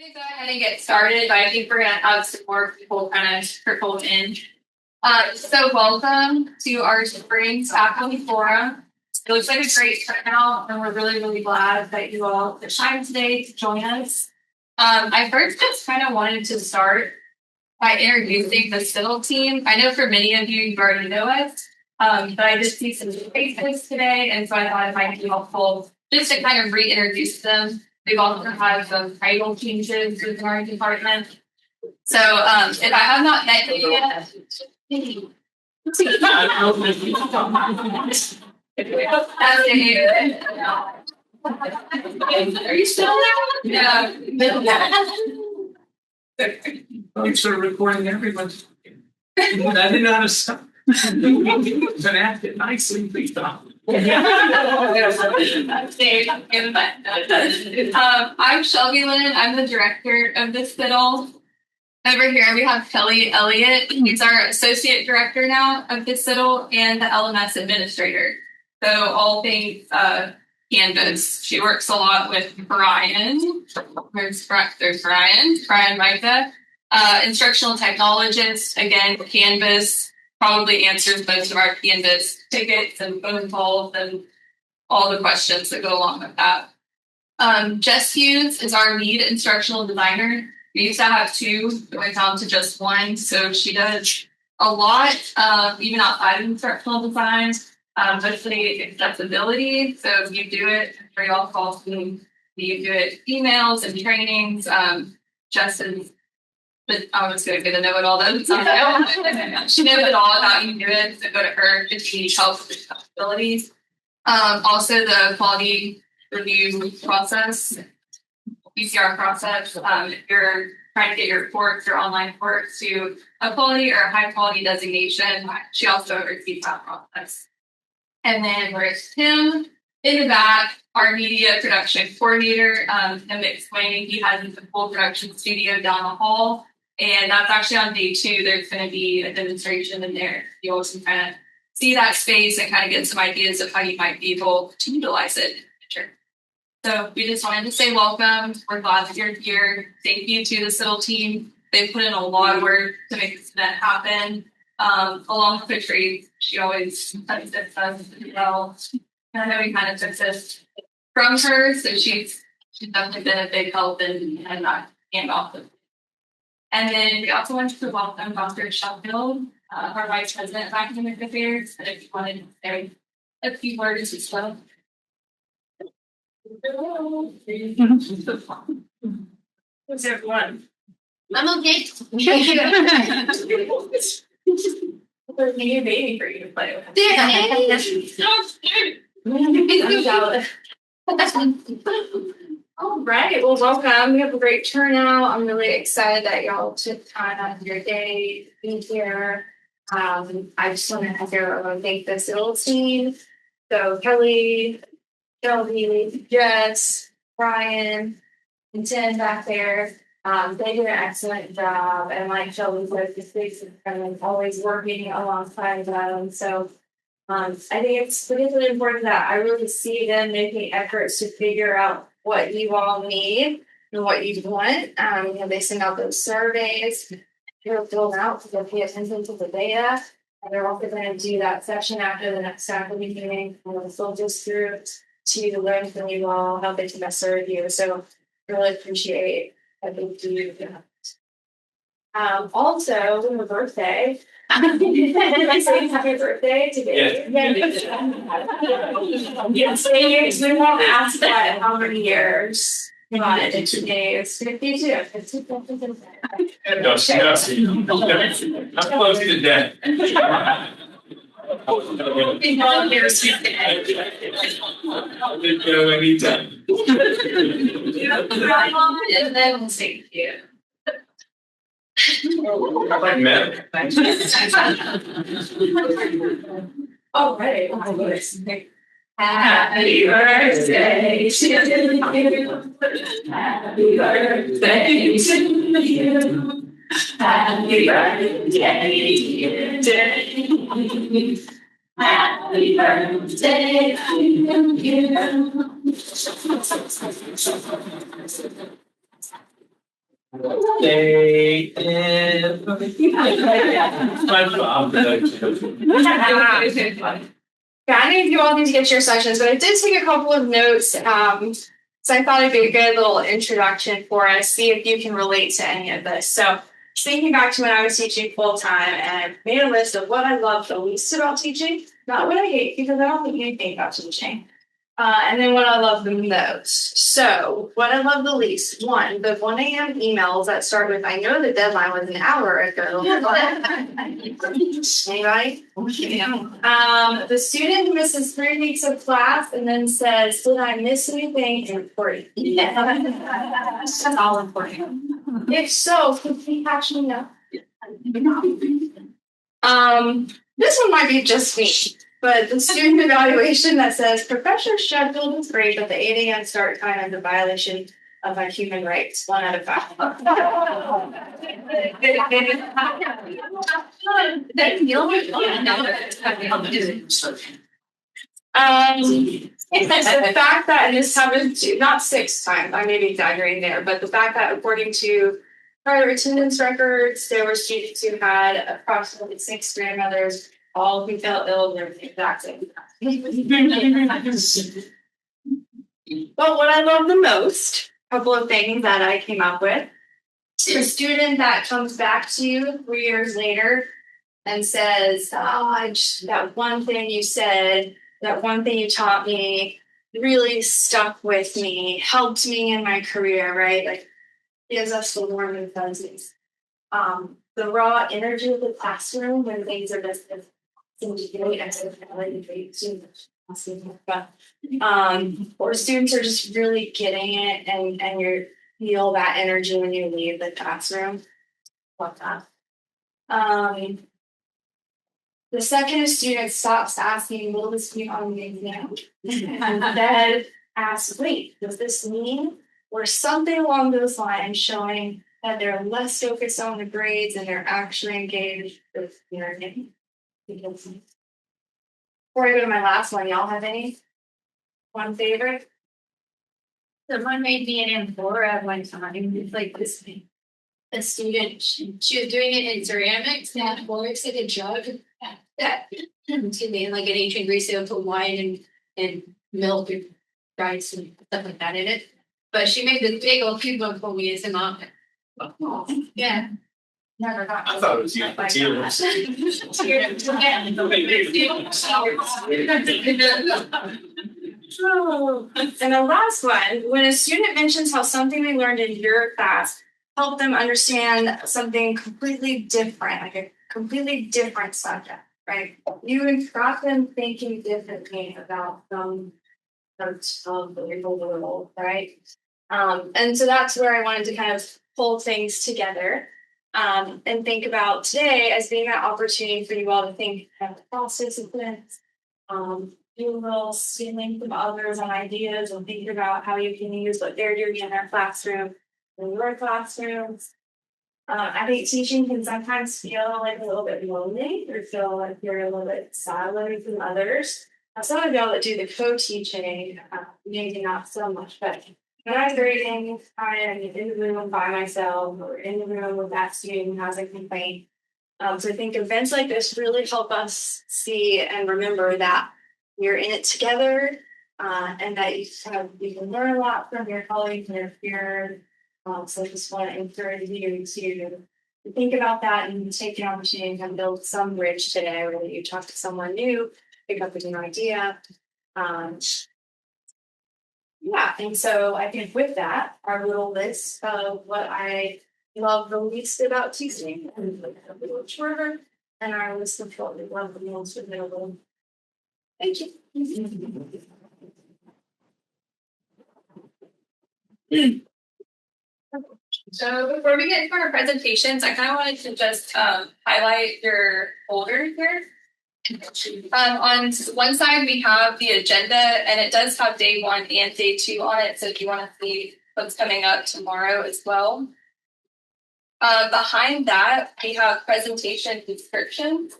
Go ahead and get started, but I think we're going to have some more people kind of trickle in. So welcome to our spring faculty forum. It looks like a great turnout, and we're really, really glad that you all took time today to join us. I first just kind of wanted to start by introducing the Civil team. I know for many of you already know us, but I just see some faces today, and so I thought it might be helpful just to kind of reintroduce them. We've also had some title changes within our department. So if I have not met you yet, are you still there? Yeah. Thanks for recording everyone. I didn't know how to stop. It's been acted nicely, please stop. I'm Shelby Lynn. I'm the director of the Fiddle. Over here we have Kelly Elliott. He's our associate director now of the Fiddle and the LMS administrator. So all things Canvas. She works a lot with Brian. There's Brian Micah. Instructional technologist, again, Canvas. Probably answers most of our Canvas tickets and phone calls and all the questions that go along with that. Jess Hughes is our lead instructional designer. We used to have two, but went down to just one. So she does a lot, even outside of instructional design, mostly accessibility. So if you do it, for y'all calls me, you do it emails and trainings. Jess is But I was going to get a know-it-all though. She knows it all about you do it, so go to her if she needs help with accessibilities. Also, the quality review process, PCR process. If you're trying to get your reports, your online reports to a quality or a high quality designation, she also oversees that process. And then there's Tim in the back, our media production coordinator. Him explaining he has a full production studio down the hall. And that's actually on day 2. There's going to be a demonstration in there. You all can kind of see that space and kind of get some ideas of how you might be able to utilize it in the future. So we just wanted to say welcome. We're glad that you're here. Thank you to the Civil team. They put in a lot of work to make this event happen. Along with Patrice, she always does this as well. And I know we kind of took this from her, so she's definitely been a big help in that handoff. And then we also wanted to welcome Dr. Sheffield, our Vice President of Academic Affairs, and if you wanted to say a few words as well. What's everyone? I'm okay. There's a new baby for you to play with. All right. Well, welcome. We have a great turnout. I'm really excited that y'all took time out of your day to be here. I just want to thank the Civil team. So Kelly, Shelby, Jess, Brian, and Tim back there. They did an excellent job. And like Shelby said, the space is kind of always working alongside them. So I think it's particularly important that I really see them making efforts to figure out what you all need and what you want. They send out those surveys. They're filled out, so they'll pay attention to the data. And they're also going to do that session after the next faculty meeting for the soldiers group to learn from you all how they can best serve you. So I really appreciate that they do that. Also, on your birthday, I say happy birthday today. Yes, we won't ask that how many years. Today is 52. I'm close to death. And then we'll say you. Like men. All right. Happy birthday to you. Happy birthday to you. Happy birthday, dear Jane. Happy birthday to you. They Yeah, I think you all need to get your sessions, but I did take a couple of notes. So I thought it'd be a good little introduction for us, see if you can relate to any of this. So thinking back to when I was teaching full time, and I made a list of what I loved the least about teaching, not what I hate, because I don't think anything about teaching. And then what I love the most. So what I love the least, one, the 1 a.m. emails that start with, I know the deadline was an hour ago. Anybody? The student who misses 3 weeks of class and then says, did I miss anything important? That's all important. If so, could we actually know? This one might be just me. But the student evaluation that says professor scheduled is great, but the 8 a.m. start time is a violation of my human rights. 1 out of 5. It's the fact that, and this happened to not 6 times, I may be exaggerating there, but the fact that according to prior attendance records, there were students who had approximately 6 grandmothers, all who felt ill, and everything exact same. But what I love the most, a couple of things that I came up with, a student that comes back to you 3 years later and says, that one thing you said, that one thing you taught me really stuck with me, helped me in my career, right? Like, gives us the warm and fuzzies. The raw energy of the classroom when things are just or students are just really getting it and you feel that energy when you leave the classroom. Love that. The second a student stops asking, will this be on the exam? And then asks, wait, does this mean? Or something along those lines showing that they're less focused on the grades and they're actually engaged with learning. Before I go to my last one, y'all have any? One favorite? Someone made me an amphora one time. It's like this thing. A student, she was doing it in ceramics, and works like a jug that excuse me, like an ancient Greece, they would put wine and milk and rice and stuff like that in it. But she made this big old cube one for me as an omelet. Oh, yeah. Never got. I thought it was you. And the last one, when a student mentions how something they learned in your class helped them understand something completely different, like a completely different subject, right? You got them thinking differently about some parts of the world, right? And so that's where I wanted to kind of pull things together and think about today as being an opportunity for you all to think about cross disciplines, do a little stealing from others on ideas and think about how you can use what they're doing in their classroom in your classrooms. I think teaching can sometimes feel like a little bit lonely or feel like you're a little bit siloed from others. Some of y'all that do the co-teaching, maybe not so much, but when I'm grading, I am in the room by myself or in the room with that student who has a complaint. So I think events like this really help us see and remember that we're in it together and that you can learn a lot from your colleagues and your peers. So I just want to encourage you to think about that and take the opportunity to build some bridge today, whether you talk to someone new, pick up a new idea. Yeah, and so I think with that, our little list of what I love the least about teaching and a little shorter, and our list of what we love the most available. Thank you. So before we get into our presentations, I kind of wanted to just highlight your folder here. On one side, we have the agenda, and it does have day 1 and day 2 on it. So if you want to see what's coming up tomorrow as well. Behind that, we have presentation descriptions.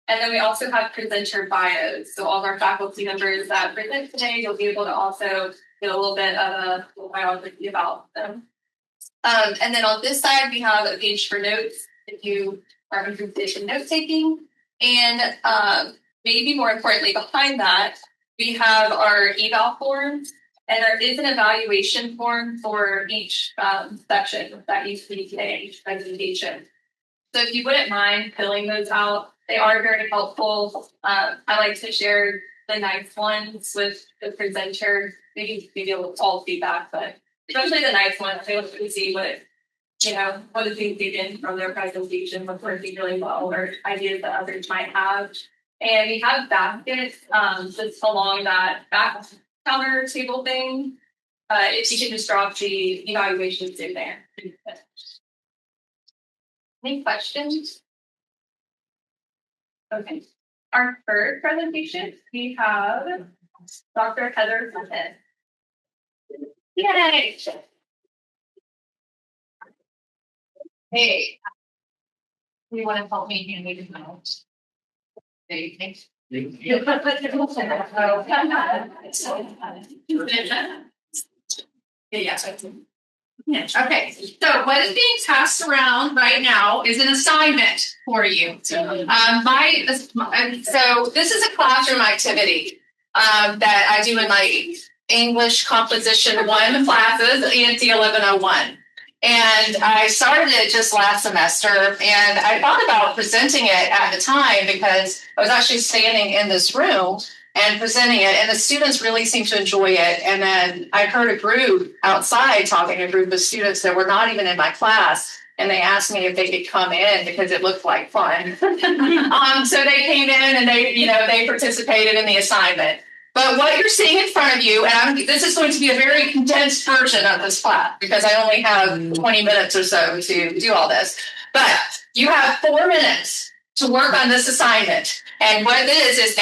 And then we also have presenter bios. So all of our faculty members that present today, you'll be able to also get a little bit of a biography about them. And then on this side, we have a page for notes if you are interested in note taking. And maybe more importantly, behind that, we have our eval forms. And there is an evaluation form for each section that needs to be today, each presentation. So if you wouldn't mind filling those out, they are very helpful. I like to share the nice ones with the presenter. Maybe all feedback, but especially the nice ones. They look to see what the things they did from their presentation was working really well, or ideas that others might have. And we have baskets just along that back counter table thing. If you can just drop the evaluations in there. Any questions? Okay. Our third presentation, we have Dr. Heather Smith. Yay! Hey, you want to help me hand me the notes? Thanks. Okay, so what is being passed around right now is an assignment for you. So this is a classroom activity that I do in my English Composition 1 classes, ENT 1101. And I started it just last semester, and I thought about presenting it at the time because I was actually standing in this room and presenting it, and the students really seemed to enjoy it. And then I heard a group outside talking, a group of students that were not even in my class, and they asked me if they could come in because it looked like fun. So they came in and they participated in the assignment. But what you're seeing in front of you, and this is going to be a very condensed version of this class because I only have 20 minutes or so to do all this. But you have 4 minutes to work on this assignment. And what it is it's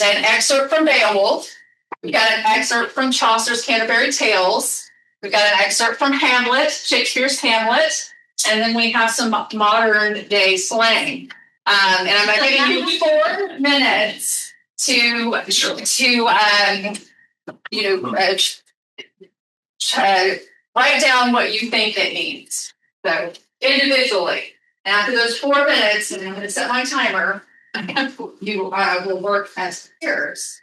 an excerpt from Beowulf. We got an excerpt from Chaucer's Canterbury Tales. We've got an excerpt from Hamlet, Shakespeare's Hamlet. And then we have some modern day slang. And I'm giving you 4 minutes to write down what you think it means. So individually. And after those 4 minutes, and I'm going to set my timer, you will work as peers.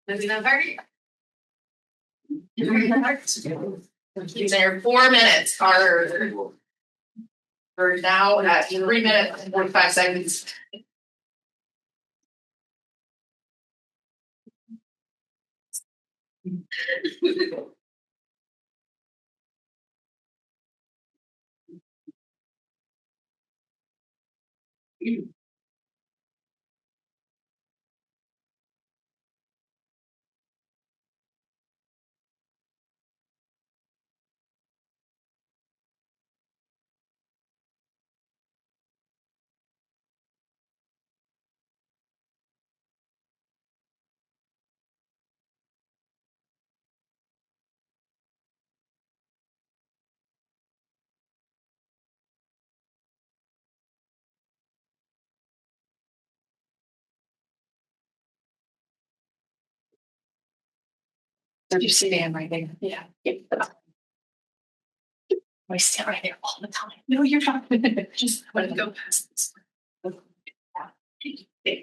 Their 4 minutes are now at 3 minutes and 45 seconds. So you stand right there. Yeah. I stand right there all the time. No, you're not. Just want to go past this. Yeah.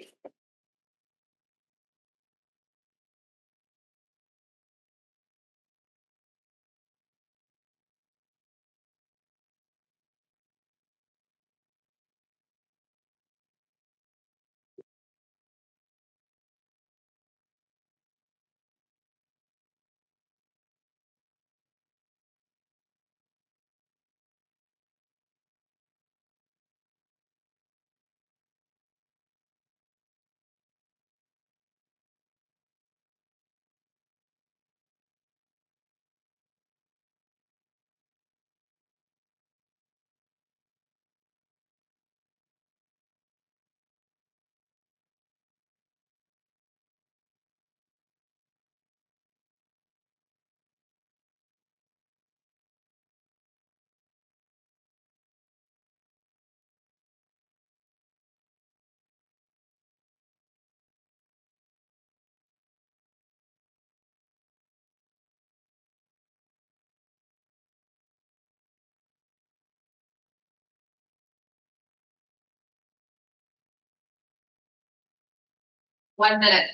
1 minute.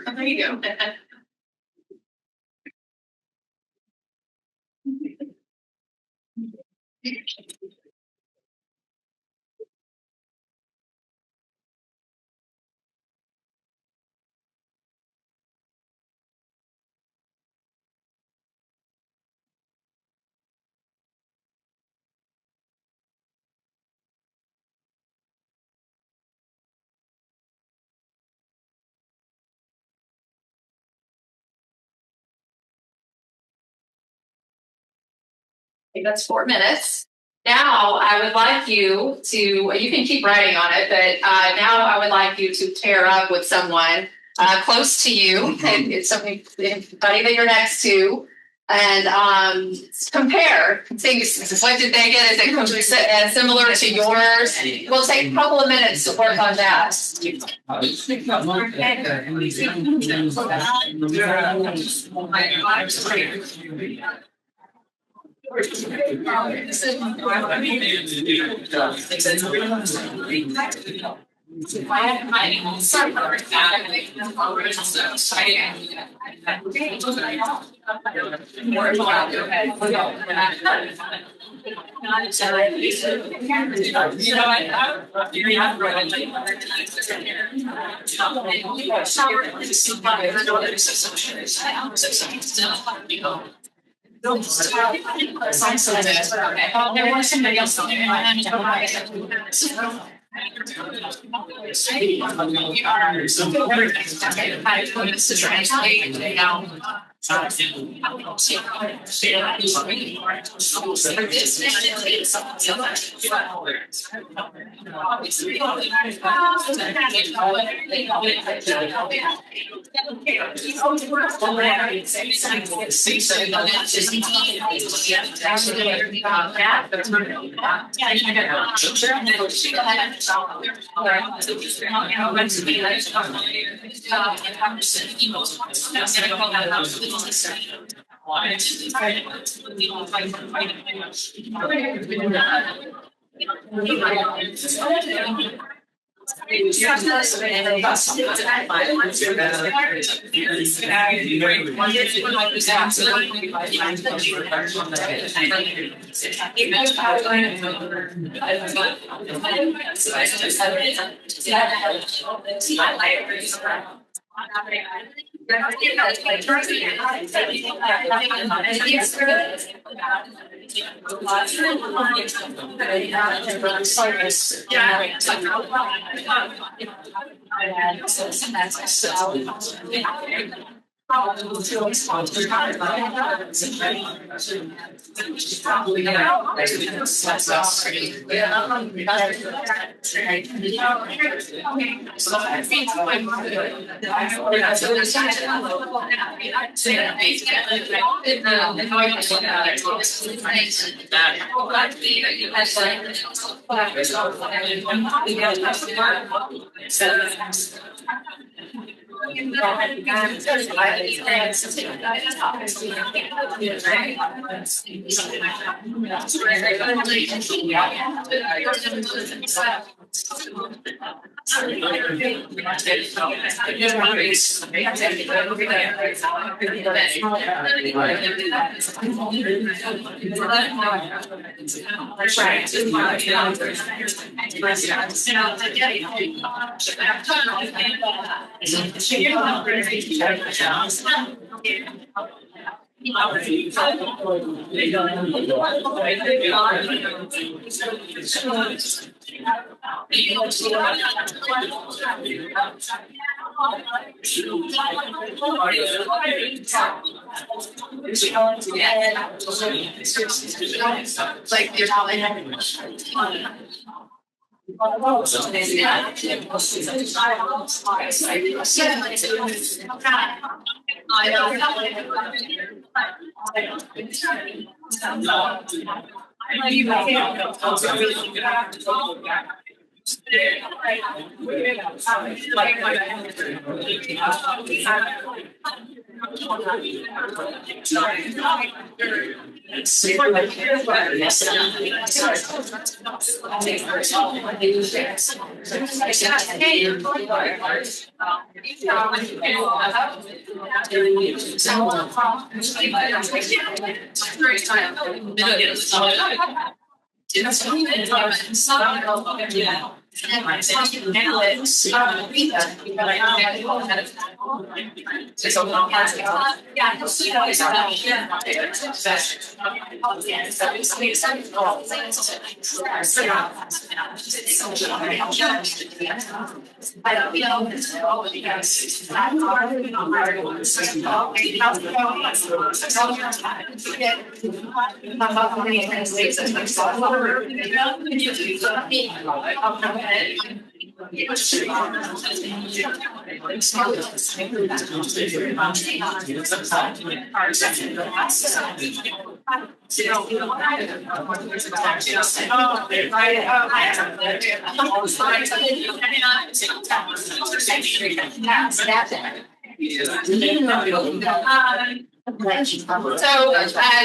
There you go. That's 4 minutes. Now I would like you to, you can keep writing on it, but now I would like you to pair up with someone close to you, and it's somebody that you're next to, and compare. See, what did they get? Is it similar to yours? We'll take a couple of minutes to work on that. So,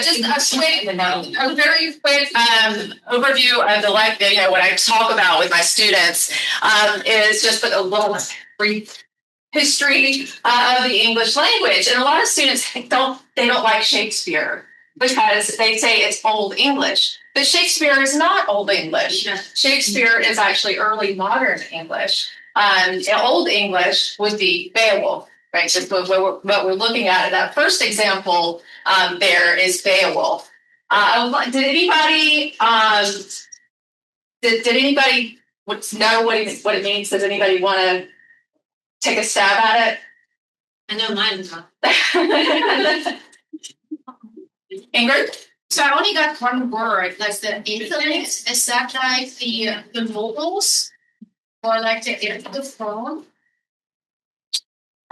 just a very quick overview of the what I talk about with my students is just a little brief history of the English language. And a lot of students don't like Shakespeare because they say it's Old English. But Shakespeare is not Old English. Shakespeare is actually early modern English. Old English would be Beowulf. Right, just what we're looking at in that first example there is Beowulf. Did anybody know what it means? Does anybody want to take a stab at it? I know mine is not. Ingrid? So I only got one word. That's the intellect. Is that like the vocals or like the end of the phone?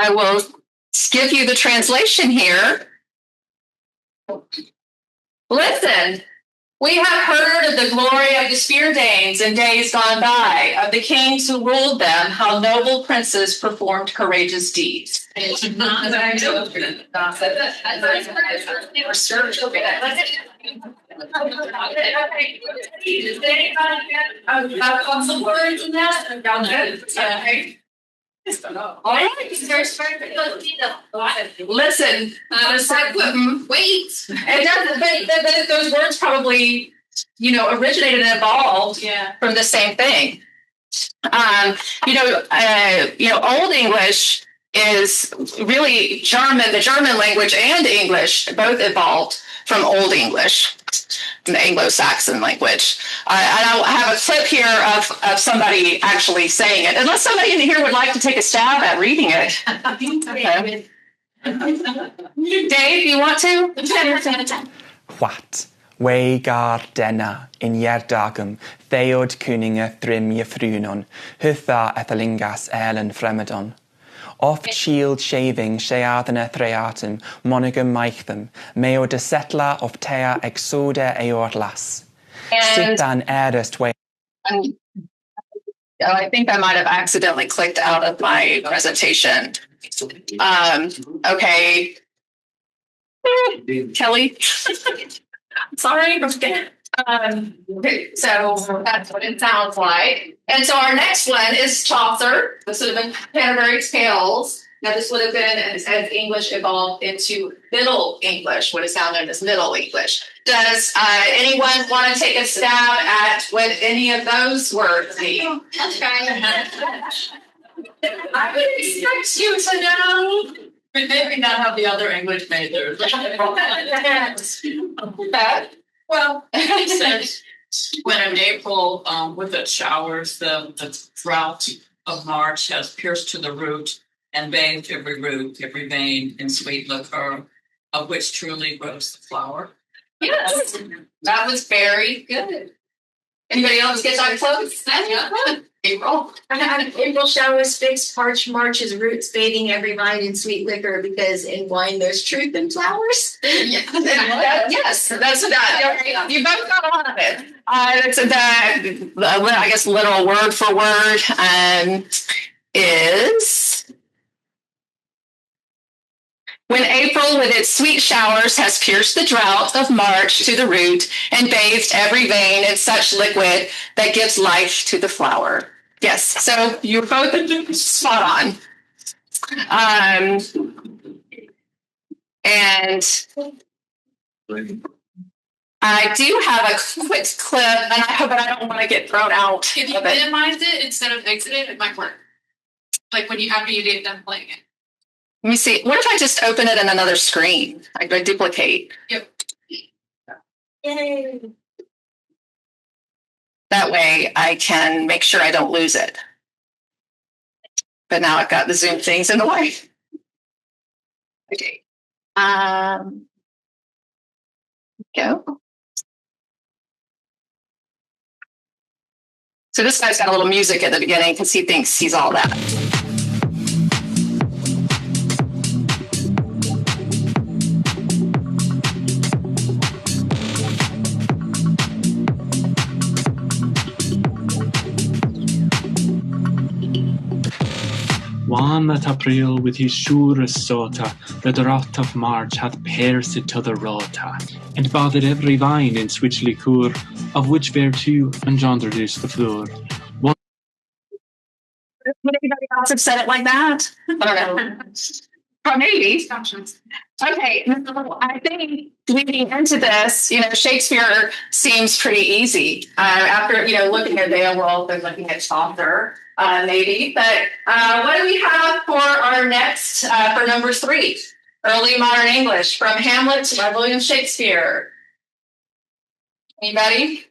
I will give you the translation here. Listen, we have heard of the glory of the Spear Danes in days gone by, of the kings who ruled them, how noble princes performed courageous deeds. Some words in that? Listen, Wait. it doesn't. But those words probably, originated and evolved from the same thing. Old English is really German. The German language and English both evolved from Old English, the Anglo-Saxon language. And I'll have a clip here of somebody actually saying it. Unless somebody in here would like to take a stab at reading it. Okay. Dave, you want to? What? We gar denna in jerdagum, theod kuninga thrim jefrunon, hutha ethalingas elen fremedon. Oft shield shaving sheathana threatum, monogam maichtham, meo de setla of tea exoda eorlas. Sitan erest way. I think I might have accidentally clicked out of my presentation. Okay. Kelly. Sorry. Okay, so that's what it sounds like. And so our next one is Chaucer. This would have been Canterbury's Tales. Now this would have been as English evolved into Middle English, what is now known as Middle English. Does anyone want to take a stab at what any of those words mean? I would expect you to know. Maybe not how the other English majors. Well, it says when in April, with the showers, the drought of March has pierced to the root and bathed every root, every vein in sweet liquor, of which truly grows the flower. Yes, that was very good. Anybody else get that close? Yeah. April. April showers fix March's roots, bathing every vine in sweet liquor, because in wine there's truth and flowers. Yes, that's that. You both got a lot of it. It's I guess literal word for word is when April with its sweet showers has pierced the drought of March to the root and bathed every vein in such liquid that gives life to the flower. Yes, so you're both spot on. And I do have a quick clip, but I don't want to get thrown out. If you minimize it instead of exit it, it might work. Like when you after you get done playing it. Let me see. What if I just open it in another screen? I duplicate. Yep. Yay. That way I can make sure I don't lose it. But now I've got the Zoom things in the way. Okay. Go. So this guy's got a little music at the beginning because he thinks he's all that. One that April with his surest sota, the drought of March hath pierced to the rota, and bathed every vine in sweet liquor, of which thereto engendered is the floor. Would anybody else have said it like that? I don't know. But maybe. Okay, I think leading into this, Shakespeare seems pretty easy. After, looking at Beowulf and looking at Chaucer, maybe. But what do we have for our next, for number 3? Early modern English, from Hamlet by William Shakespeare. Anybody?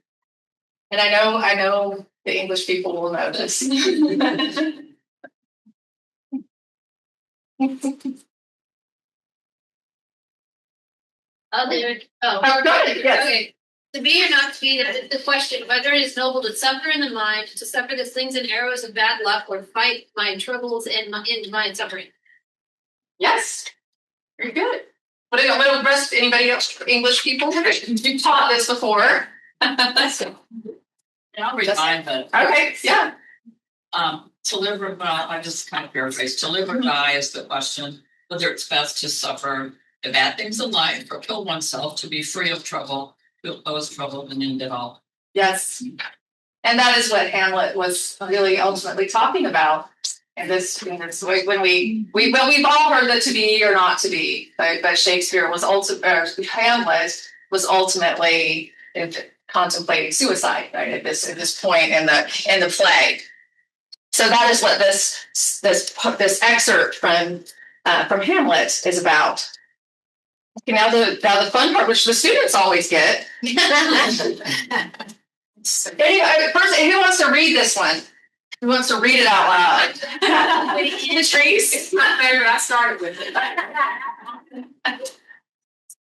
And I know the English people will know this. I'll do it. Oh, go ahead. Yes. Okay. To be or not to be, the question whether it is noble to suffer in the mind, to suffer the slings and arrows of bad luck, or fight my troubles and mind suffering. Yes. Very good. What about the rest? Anybody else? English people? You've taught this before. Let's go. I'll remind that. Okay. Yeah. To live or die, I just kind of paraphrase. To live or die is the question. Whether it's best to suffer the bad things in life or kill oneself to be free of trouble, to oppose trouble and end it all. Yes. And that is what Hamlet was really ultimately talking about. And this when we've all heard the to be or not to be, but Shakespeare was Hamlet was ultimately contemplating suicide, right? At this point in the play. So that is what this excerpt from Hamlet is about. Okay, now the fun part, which the students always get. First, who wants to read this one? Who wants to read it out loud? Patrice? It's my favorite. I started with it.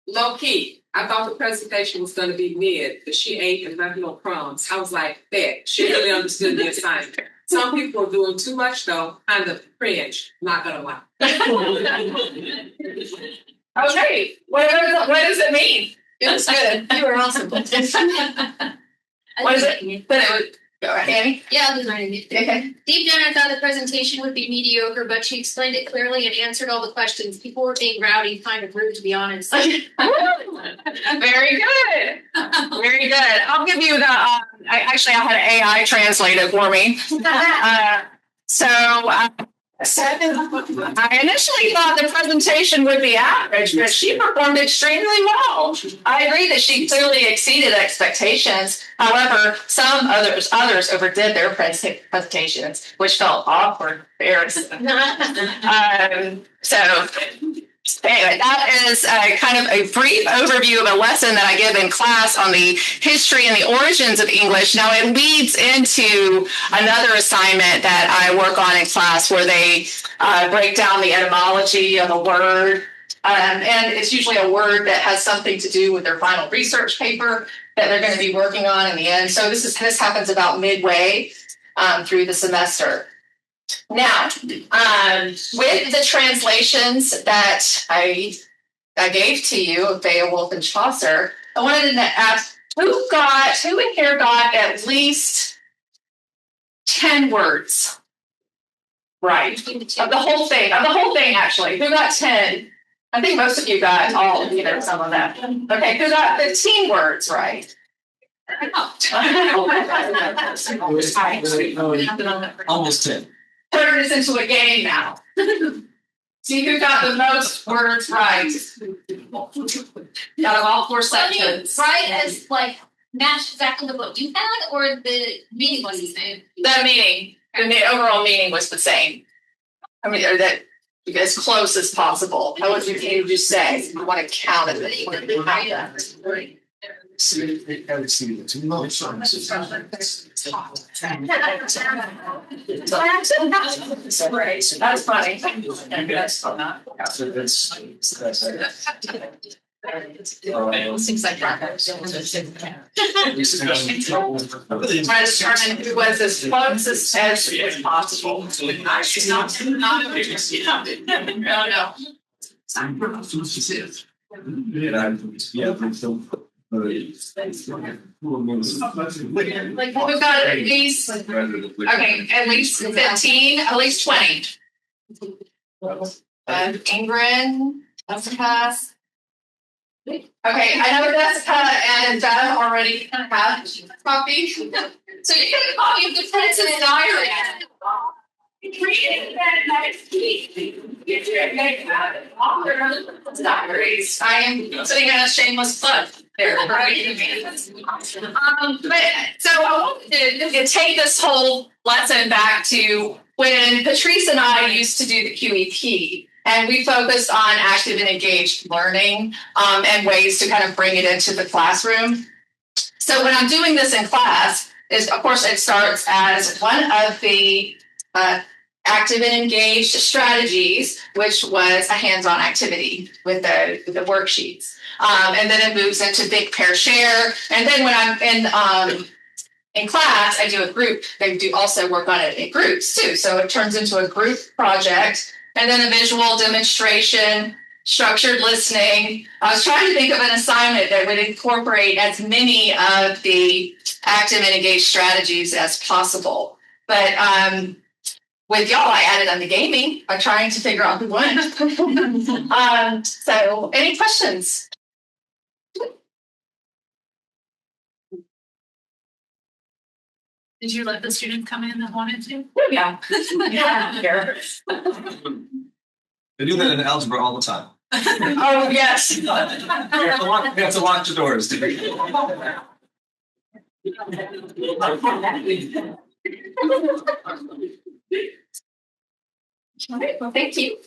Low key. I thought the presentation was going to be mid, but she ate and left no crumbs. I was like, bet. She really understood the assignment. Some people are doing too much, though. Kind of cringe. Not going to lie. Okay. What does it mean? It was good. You were awesome. What is it? But it would go ahead, Annie. Yeah, I'll do mine. Okay. Deep down, I thought the presentation would be mediocre, but she explained it clearly and answered all the questions. People were being rowdy, kind of rude, to be honest. Very good. Very good. I'll give you the. I had an AI translate it for me. I initially thought the presentation would be average, but she performed extremely well. I agree that she clearly exceeded expectations. However, some others overdid their presentations, which felt awkward, embarrassing. Anyway, that is kind of a brief overview of a lesson that I give in class on the history and the origins of English. Now, it leads into another assignment that I work on in class where they break down the etymology of a word. And it's usually a word that has something to do with their final research paper that they're going to be working on in the end. So this happens about midway through the semester. Now, with the translations that I gave to you of Beowulf and Chaucer, I wanted to ask who in here got at least 10 words right of the whole thing? Actually, who got 10? I think most of you got all, some of that. Okay, who got 15 words right? Almost 10. Turn this into a game now. See who got the most words right. Got them all 4 sections. Right as like matched exactly with what you had, or the meaning was the same? The meaning. And the overall meaning was the same. I mean, or that as close as possible. How would you say? You want to count it. That's funny. Seems like that. Determine who was as close as possible. We've got at least, at least 15, at least 20. Ingrid, Jessica. Okay, I know Jessica and Deb already have coffee. So you get a copy of the President's Diary. Diaries. I am putting in a shameless plug there. Right? So I wanted to take this whole lesson back to when Patrice and I used to do the QEP. And we focused on active and engaged learning and ways to kind of bring it into the classroom. So when I'm doing this in class, of course, it starts as one of the active and engaged strategies, which was a hands-on activity with the worksheets. And then it moves into big pair share. And then when I'm in class, I do a group. They do also work on it in groups too. So it turns into a group project. And then a visual demonstration, structured listening. I was trying to think of an assignment that would incorporate as many of the active and engaged strategies as possible. But with y'all, I added on the gaming by trying to figure out who won. So any questions? Did you let the student come in that wanted to? Yeah. Yeah. They do that in algebra all the time. Oh, yes. We have to lock the doors. All right, well, thank you.